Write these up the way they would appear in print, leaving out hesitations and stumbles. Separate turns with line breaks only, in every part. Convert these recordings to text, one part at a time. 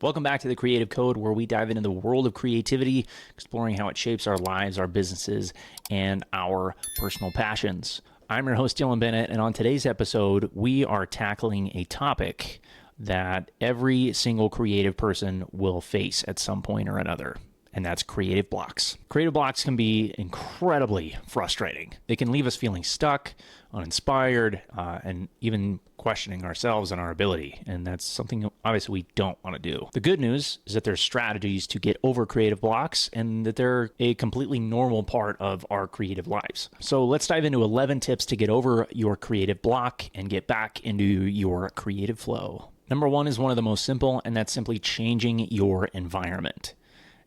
Welcome back to the Creative Code, where we dive into the world of creativity, exploring how it shapes our lives, our businesses, and our personal passions. I'm your host, Dylan Bennett, and on today's episode, we are tackling a topic that every single creative person will face at some point or another, and that's creative blocks. Creative blocks can be incredibly frustrating. They can leave us feeling stuck, uninspired, and even questioning ourselves and our ability. And that's something obviously we don't want to do. The good news is that there's strategies to get over creative blocks and that they're a completely normal part of our creative lives. So let's dive into 11 tips to get over your creative block and get back into your creative flow. Number one is one of the most simple, and that's simply changing your environment.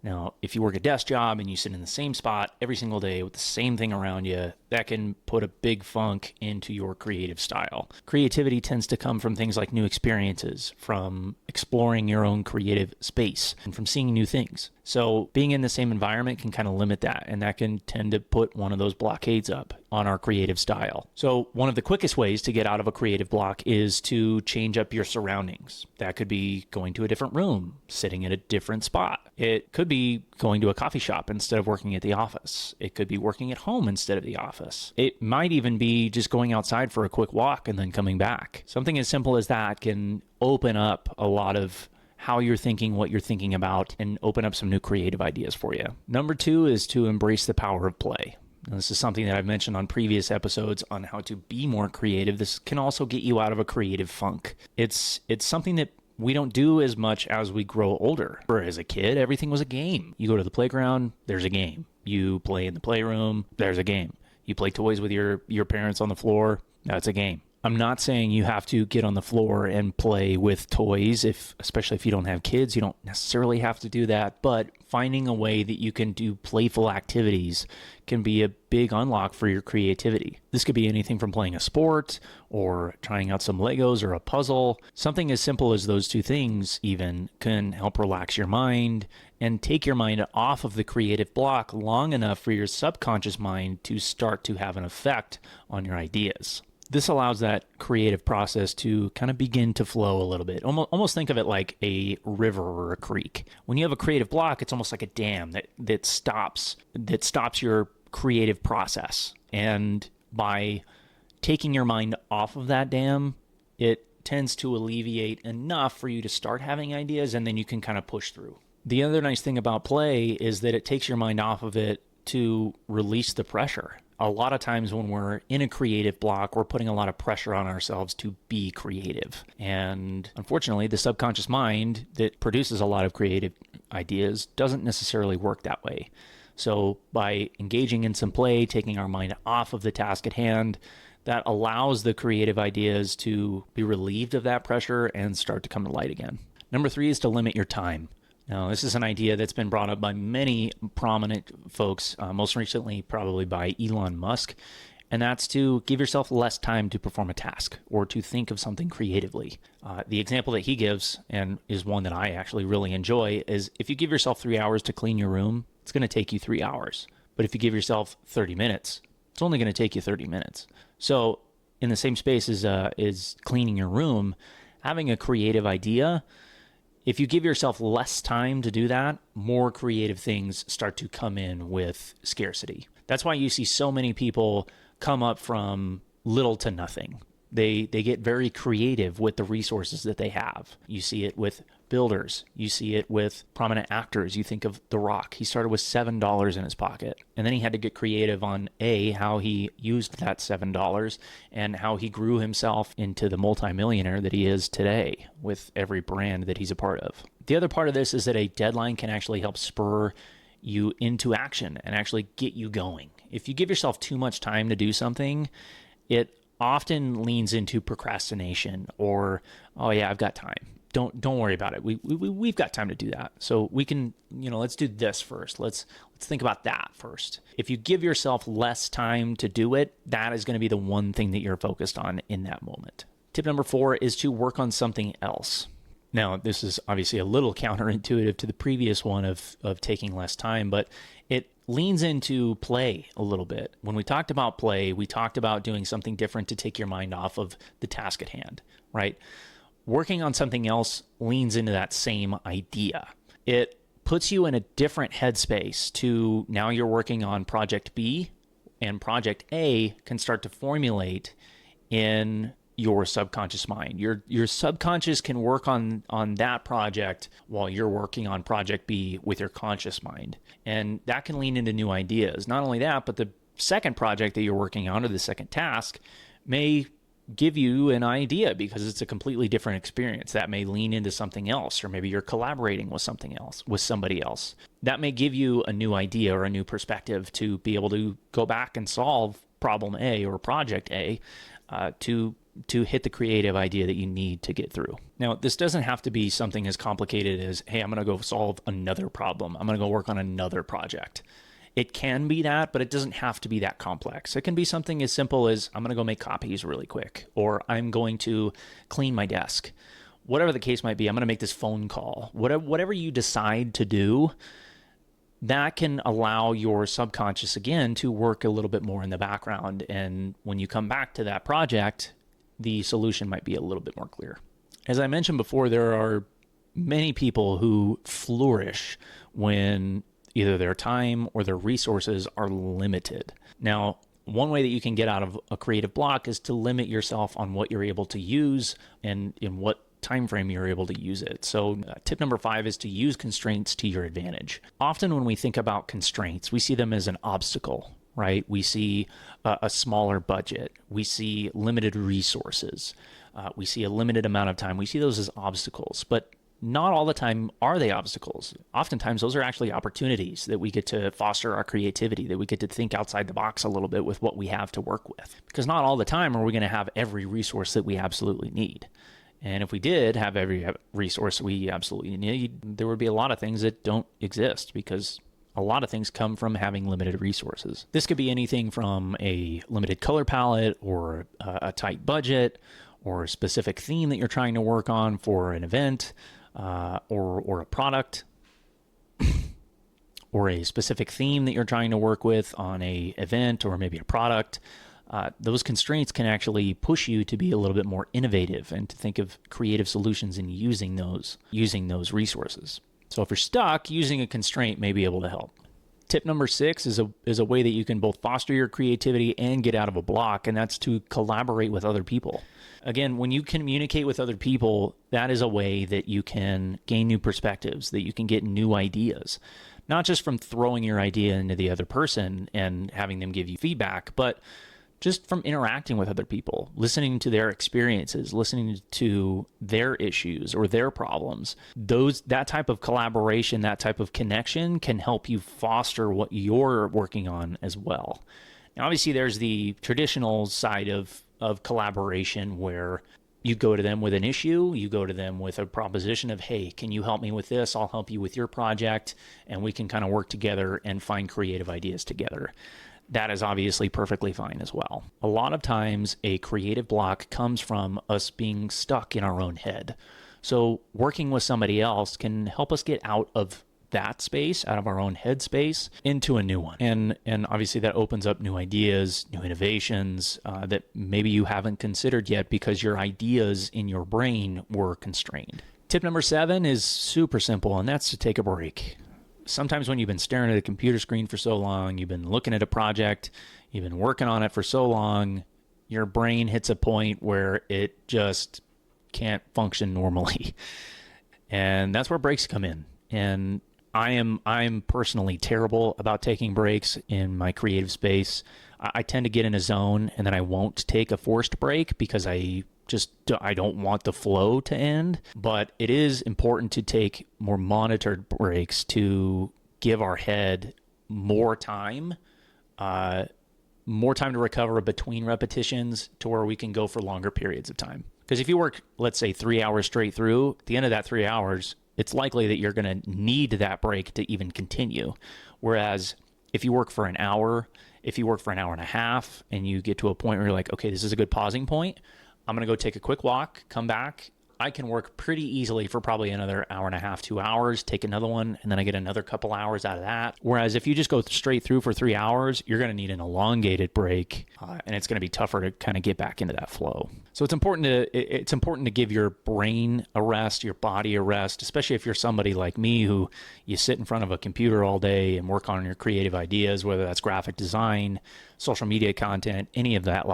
Now, if you work a desk job and you sit in the same spot every single day with the same thing around you, that can put a big funk into your creative style. Creativity tends to come from things like new experiences, from exploring your own creative space, and from seeing new things. So being in the same environment can kind of limit that, and that can tend to put one of those blockades up on our creative style. So one of the quickest ways to get out of a creative block is to change up your surroundings. That could be going to a different room, sitting at a different spot. It could be going to a coffee shop instead of working at the office. It could be working at home instead of the office. It might even be just going outside for a quick walk and then coming back. Something as simple as that can open up a lot of how you're thinking, what you're thinking about, and open up some new creative ideas for you. Number two is to embrace the power of play. Now, this is something that I've mentioned on previous episodes on how to be more creative. This can also get you out of a creative funk. It's something that we don't do as much as we grow older. Or as a kid, everything was a game. You go to the playground, there's a game. You play in the playroom, there's a game. You play toys with your parents on the floor, that's a game. I'm not saying you have to get on the floor and play with toys, especially if you don't have kids. You don't necessarily have to do that, but finding a way that you can do playful activities can be a big unlock for your creativity. This could be anything from playing a sport or trying out some Legos or a puzzle. Something as simple as those two things even can help relax your mind and take your mind off of the creative block long enough for your subconscious mind to start to have an effect on your ideas. This allows that creative process to kind of begin to flow a little bit. Almost think of it like a river or a creek. When you have a creative block, it's almost like a dam that stops your creative process. And by taking your mind off of that dam, it tends to alleviate enough for you to start having ideas, and then you can kind of push through. The other nice thing about play is that it takes your mind off of it to release the pressure. A lot of times when we're in a creative block, we're putting a lot of pressure on ourselves to be creative. And unfortunately, the subconscious mind that produces a lot of creative ideas doesn't necessarily work that way. So by engaging in some play, taking our mind off of the task at hand, that allows the creative ideas to be relieved of that pressure and start to come to light again. Number three is to limit your time. Now, this is an idea that's been brought up by many prominent folks, most recently probably by Elon Musk, and that's to give yourself less time to perform a task or to think of something creatively. The example that he gives, and is one that I actually really enjoy, is if you give yourself 3 hours to clean your room, it's going to take you 3 hours. But if you give yourself 30 minutes, it's only going to take you 30 minutes. So in the same space as cleaning your room, having a creative idea, if you give yourself less time to do that, more creative things start to come in with scarcity. That's why you see so many people come up from little to nothing. They get very creative with the resources that they have. You see it with builders. You see it with prominent actors. You think of The Rock. He started with $7 in his pocket, and then he had to get creative on how he used that $7 and how he grew himself into the multimillionaire that he is today with every brand that he's a part of. The other part of this is that a deadline can actually help spur you into action and actually get you going. If you give yourself too much time to do something, it often leans into procrastination or, oh yeah, I've got time. Don't worry about it. We've got time to do that. So we can, let's do this first. Let's think about that first. If you give yourself less time to do it, that is going to be the one thing that you're focused on in that moment. Tip number 4 is to work on something else. Now, this is obviously a little counterintuitive to the previous one of taking less time, but it leans into play a little bit. When we talked about play, we talked about doing something different to take your mind off of the task at hand, right? Working on something else leans into that same idea. It puts you in a different headspace to now you're working on project B, and project A can start to formulate in your subconscious mind. Your subconscious can work on that project while you're working on project B with your conscious mind. And that can lean into new ideas. Not only that, but the second project that you're working on, or the second task, may give you an idea because it's a completely different experience. That may lean into something else, or maybe you're collaborating with somebody else. That may give you a new idea or a new perspective to be able to go back and solve problem A or project A, to hit the creative idea that you need to get through. Now, this doesn't have to be something as complicated as, hey, I'm going to go solve another problem. I'm going to go work on another project. It can be that, but it doesn't have to be that complex. It can be something as simple as, I'm going to go make copies really quick, or I'm going to clean my desk. Whatever the case might be, I'm going to make this phone call. Whatever you decide to do, that can allow your subconscious, again, to work a little bit more in the background. And when you come back to that project, the solution might be a little bit more clear. As I mentioned before, there are many people who flourish when either their time or their resources are limited. Now, one way that you can get out of a creative block is to limit yourself on what you're able to use and in what time frame you're able to use it. So tip number 5 is to use constraints to your advantage. Often when we think about constraints, we see them as an obstacle, right? We see a smaller budget. We see limited resources. We see a limited amount of time. We see those as obstacles, but not all the time are they obstacles. Oftentimes those are actually opportunities that we get to foster our creativity, that we get to think outside the box a little bit with what we have to work with. Because not all the time are we going to have every resource that we absolutely need. And if we did have every resource we absolutely need, there would be a lot of things that don't exist because a lot of things come from having limited resources. This could be anything from a limited color palette or a tight budget or a specific theme that you're trying to work on for an event or a product or a specific theme that you're trying to work with on a event or maybe a product. Those constraints can actually push you to be a little bit more innovative and to think of creative solutions in using those resources. So if you're stuck, using a constraint may be able to help. Tip number 6 is a way that you can both foster your creativity and get out of a block, and that's to collaborate with other people. Again, when you communicate with other people, that is a way that you can gain new perspectives, that you can get new ideas, not just from throwing your idea into the other person and having them give you feedback, but just from interacting with other people, listening to their experiences, listening to their issues or their problems. That type of collaboration, that type of connection can help you foster what you're working on as well. Now, obviously, there's the traditional side of collaboration where you go to them with an issue, you go to them with a proposition of, hey, can you help me with this? I'll help you with your project, and we can kind of work together and find creative ideas together. That is obviously perfectly fine as well. A lot of times a creative block comes from us being stuck in our own head. So working with somebody else can help us get out of that space, out of our own head space, into a new one. And obviously that opens up new ideas, new innovations that maybe you haven't considered yet because your ideas in your brain were constrained. Tip number 7 is super simple, and that's to take a break. Sometimes when you've been staring at a computer screen for so long, you've been looking at a project, you've been working on it for so long, your brain hits a point where it just can't function normally. And that's where breaks come in. And I'm personally terrible about taking breaks in my creative space. I tend to get in a zone and then I won't take a forced break because I don't want the flow to end. But it is important to take more monitored breaks to give our head more time to recover between repetitions to where we can go for longer periods of time. Because if you work, let's say 3 hours straight through, at the end of that 3 hours, it's likely that you're going to need that break to even continue. Whereas if you work for an hour, if you work for an hour and a half, and you get to a point where you're like, okay, this is a good pausing point, I'm going to go take a quick walk, come back. I can work pretty easily for probably another hour and a half, 2 hours, take another one, and then I get another couple hours out of that. Whereas if you just go straight through for 3 hours, you're going to need an elongated break, and it's going to be tougher to kind of get back into that flow. So it's important to give your brain a rest, your body a rest, especially if you're somebody like me who you sit in front of a computer all day and work on your creative ideas, whether that's graphic design, social media content, any of that.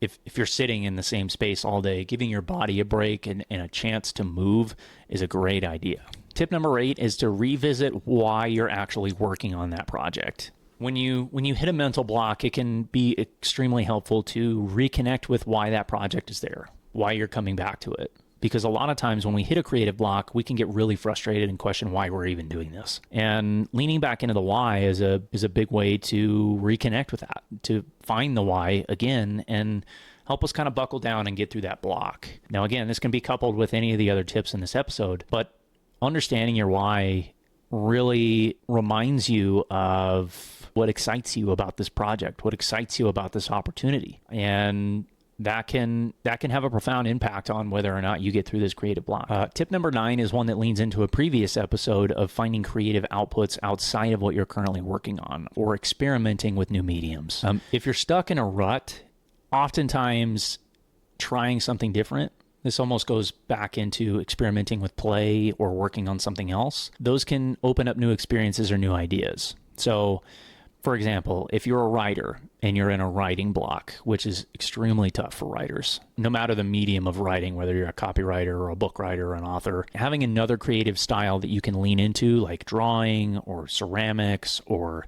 If you're sitting in the same space all day, giving your body a break and a chance to move is a great idea. Tip number 8 is to revisit why you're actually working on that project. When you hit a mental block, it can be extremely helpful to reconnect with why that project is there, why you're coming back to it. Because a lot of times when we hit a creative block, we can get really frustrated and question why we're even doing this. And leaning back into the why is a big way to reconnect with that, to find the why again and help us kind of buckle down and get through that block. Now, again, this can be coupled with any of the other tips in this episode, but understanding your why really reminds you of what excites you about this project, what excites you about this opportunity. And that can have a profound impact on whether or not you get through this creative block. Tip number 9 is one that leans into a previous episode of finding creative outputs outside of what you're currently working on or experimenting with new mediums. If you're stuck in a rut, oftentimes trying something different, this almost goes back into experimenting with play or working on something else. Those can open up new experiences or new ideas. So, for example, if you're a writer and you're in a writing block, which is extremely tough for writers, no matter the medium of writing, whether you're a copywriter or a book writer or an author, having another creative style that you can lean into, like drawing or ceramics or,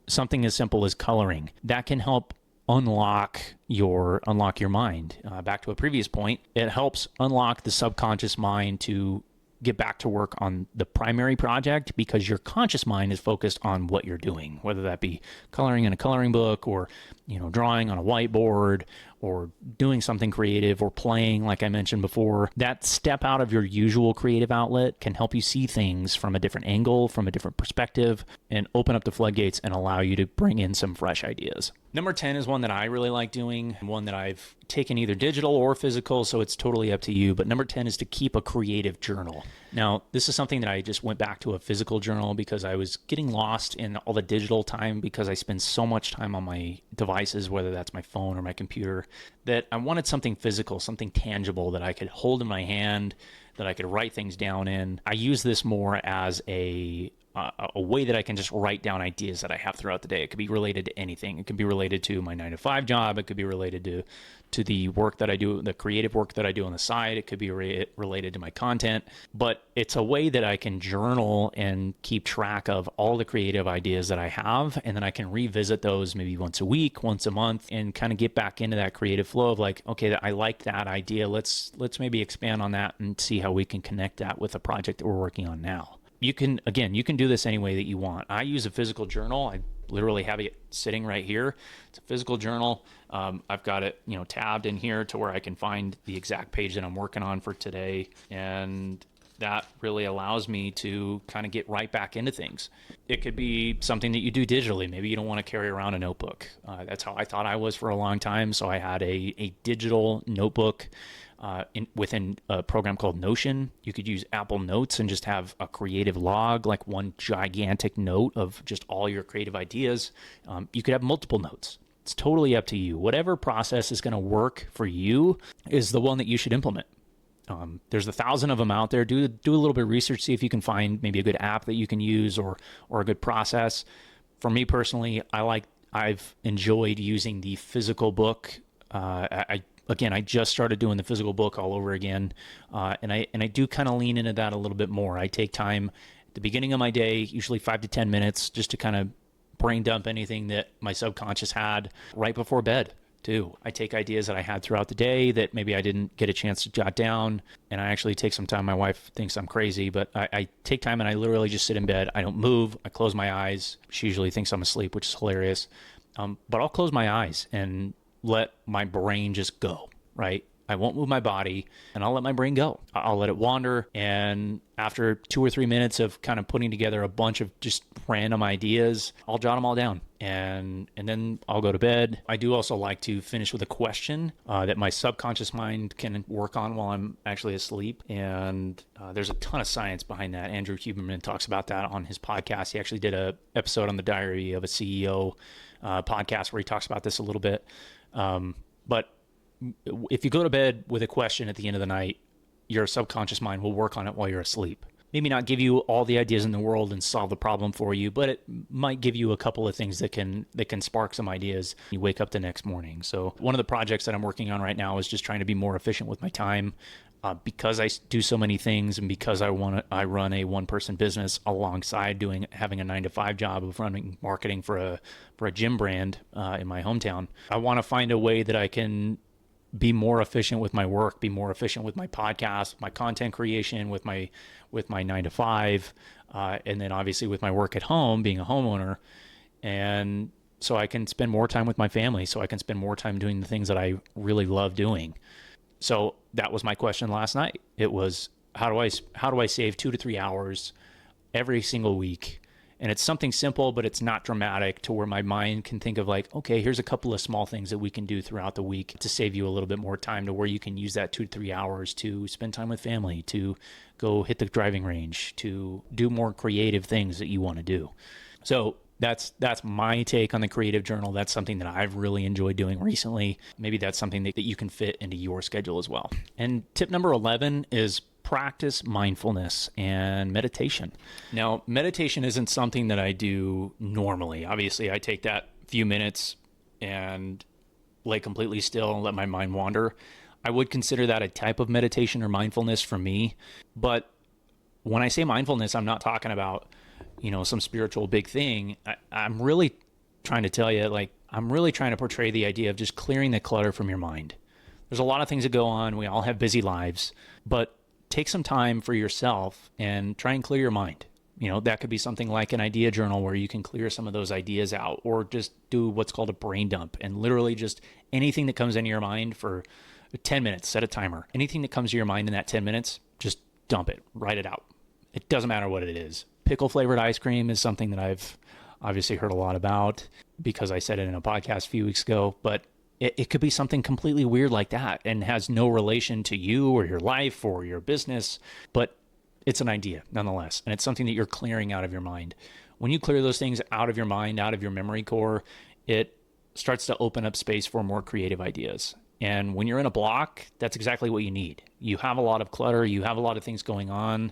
something as simple as coloring, that can help unlock your mind. Back to a previous point, it helps unlock the subconscious mind to get back to work on the primary project because your conscious mind is focused on what you're doing, whether that be coloring in a coloring book or, drawing on a whiteboard or doing something creative or playing, like I mentioned before. That step out of your usual creative outlet can help you see things from a different angle, from a different perspective, and open up the floodgates and allow you to bring in some fresh ideas. Number 10 is one that I really like doing, one that I've taken either digital or physical, so it's totally up to you. But number 10 is to keep a creative journal. Now, this is something that I just went back to a physical journal because I was getting lost in all the digital time because I spend so much time on my devices, whether that's my phone or my computer, that I wanted something physical, something tangible that I could hold in my hand, that I could write things down in. I use this more as a way that I can just write down ideas that I have throughout the day. It could be related to anything. It could be related to my 9-to-5 job. It could be related to the work that I do, the creative work that I do on the side. It could be related to my content. But it's a way that I can journal and keep track of all the creative ideas that I have. And then I can revisit those maybe once a week, once a month, and kind of get back into that creative flow of like, okay, I like that idea. Let's maybe expand on that and see how we can connect that with a project that we're working on now. You can do this any way that you want. I use a physical journal. I literally have it sitting right here. It's a physical journal. I've got it, tabbed in here to where I can find the exact page that I'm working on for today. And that really allows me to kind of get right back into things. It could be something that you do digitally. Maybe you don't want to carry around a notebook. That's how I thought I was for a long time. So I had a digital notebook within a program called Notion. You could use Apple Notes and just have a creative log, like one gigantic note of just all your creative ideas. You could have multiple notes. It's totally up to you. Whatever process is going to work for you is the one that you should implement. There's 1,000 of them out there. Do a little bit of research, see if you can find maybe a good app that you can use or a good process. For me personally, I've enjoyed using the physical book. I just started doing the physical book all over again, and I do kind of lean into that a little bit more. I take time at the beginning of my day, usually 5 to 10 minutes, just to kind of brain dump anything that my subconscious had right before bed too. I take ideas that I had throughout the day that maybe I didn't get a chance to jot down, and I actually take some time. My wife thinks I'm crazy, but I take time and I literally just sit in bed. I don't move. I close my eyes. She usually thinks I'm asleep, which is hilarious. But I'll close my eyes and let my brain just go, right? I won't move my body and I'll let my brain go. I'll let it wander. And after 2 or 3 minutes of kind of putting together a bunch of just random ideas, I'll jot them all down and then I'll go to bed. I do also like to finish with a question that my subconscious mind can work on while I'm actually asleep. And there's a ton of science behind that. Andrew Huberman talks about that on his podcast. He actually did an episode on the Diary of a CEO podcast where he talks about this a little bit. But if you go to bed with a question at the end of the night, your subconscious mind will work on it while you're asleep. Maybe not give you all the ideas in the world and solve the problem for you, but it might give you a couple of things that can spark some ideas. You wake up the next morning. So one of the projects that I'm working on right now is just trying to be more efficient with my time. Because I do so many things, and because I run a one-person business alongside having a 9-to-5 job of running marketing for a gym brand in my hometown. I want to find a way that I can be more efficient with my work, be more efficient with my podcast, my content creation, with my 9-to-5, and then obviously with my work at home, being a homeowner, and so I can spend more time with my family, so I can spend more time doing the things that I really love doing. So that was my question last night. It was, how do I save 2 to 3 hours every single week? And it's something simple, but it's not dramatic to where my mind can think of like, okay, here's a couple of small things that we can do throughout the week to save you a little bit more time, to where you can use that 2 to 3 hours to spend time with family, to go hit the driving range, to do more creative things that you want to do. So that's my take on the creative journal. That's something that I've really enjoyed doing recently. Maybe that's something that you can fit into your schedule as well. And tip number 11 is practice mindfulness and meditation. Now, meditation isn't something that I do normally. Obviously, I take that few minutes and lay completely still and let my mind wander. I would consider that a type of meditation or mindfulness for me. But when I say mindfulness, I'm not talking about some spiritual big thing. I'm really trying to tell you, I'm really trying to portray the idea of just clearing the clutter from your mind. There's a lot of things that go on. We all have busy lives, but take some time for yourself and try and clear your mind. That could be something like an idea journal where you can clear some of those ideas out, or just do what's called a brain dump, and literally just anything that comes into your mind for 10 minutes, set a timer. Anything that comes to your mind in that 10 minutes, just dump it, write it out. It doesn't matter what it is. Pickle flavored ice cream is something that I've obviously heard a lot about because I said it in a podcast a few weeks ago, but it could be something completely weird like that and has no relation to you or your life or your business, but it's an idea nonetheless. And it's something that you're clearing out of your mind. When you clear those things out of your mind, out of your memory core, it starts to open up space for more creative ideas. And when you're in a block, that's exactly what you need. You have a lot of clutter, you have a lot of things going on.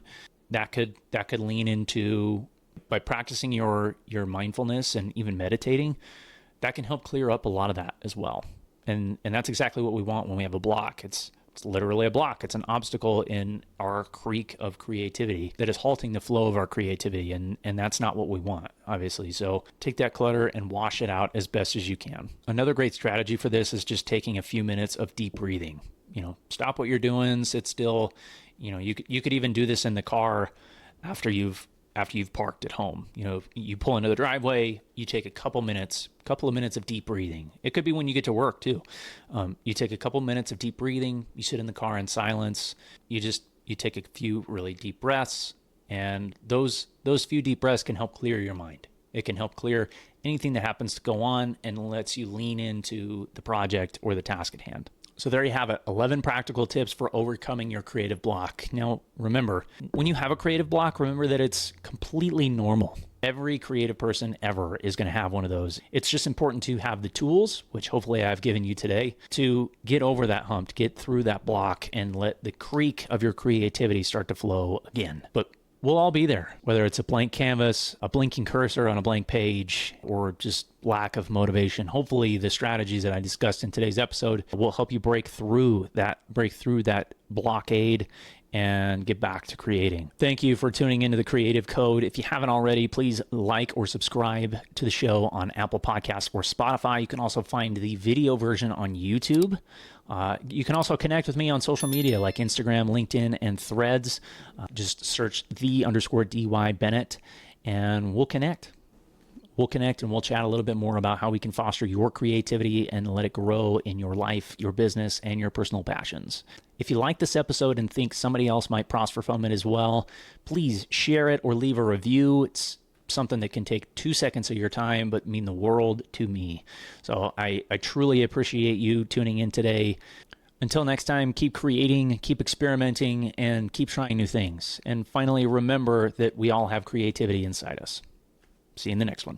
That could lean into, by practicing your mindfulness and even meditating, that can help clear up a lot of that as well. And that's exactly what we want when we have a block. It's literally a block. It's an obstacle in our creek of creativity that is halting the flow of our creativity. And that's not what we want, obviously. So take that clutter and wash it out as best as you can. Another great strategy for this is just taking a few minutes of deep breathing. Stop what you're doing, sit still. You could even do this in the car after you've parked at home. You pull into the driveway, you take a couple of minutes of deep breathing. It could be when you get to work too. You take a couple minutes of deep breathing, you sit in the car in silence, you take a few really deep breaths, and those few deep breaths can help clear your mind. It can help clear anything that happens to go on and lets you lean into the project or the task at hand. So there you have it, 11 practical tips for overcoming your creative block. Now, remember, when you have a creative block, remember that it's completely normal. Every creative person ever is going to have one of those. It's just important to have the tools, which hopefully I've given you today, to get over that hump, to get through that block, and let the creek of your creativity start to flow again. But we'll all be there, whether it's a blank canvas, a blinking cursor on a blank page, or just lack of motivation. Hopefully the strategies that I discussed in today's episode will help you break through that blockade and get back to creating. Thank you for tuning into The Creative Code. If you haven't already, please like or subscribe to the show on Apple Podcasts or Spotify. You can also find the video version on YouTube. You can also connect with me on social media like Instagram, LinkedIn, and Threads. Just search _DY Bennett and we'll connect. And we'll chat a little bit more about how we can foster your creativity and let it grow in your life, your business, and your personal passions. If you like this episode and think somebody else might prosper from it as well, please share it or leave a review. It's something that can take 2 seconds of your time, but mean the world to me. So I truly appreciate you tuning in today. Until next time, keep creating, keep experimenting, and keep trying new things. And finally, remember that we all have creativity inside us. See you in the next one.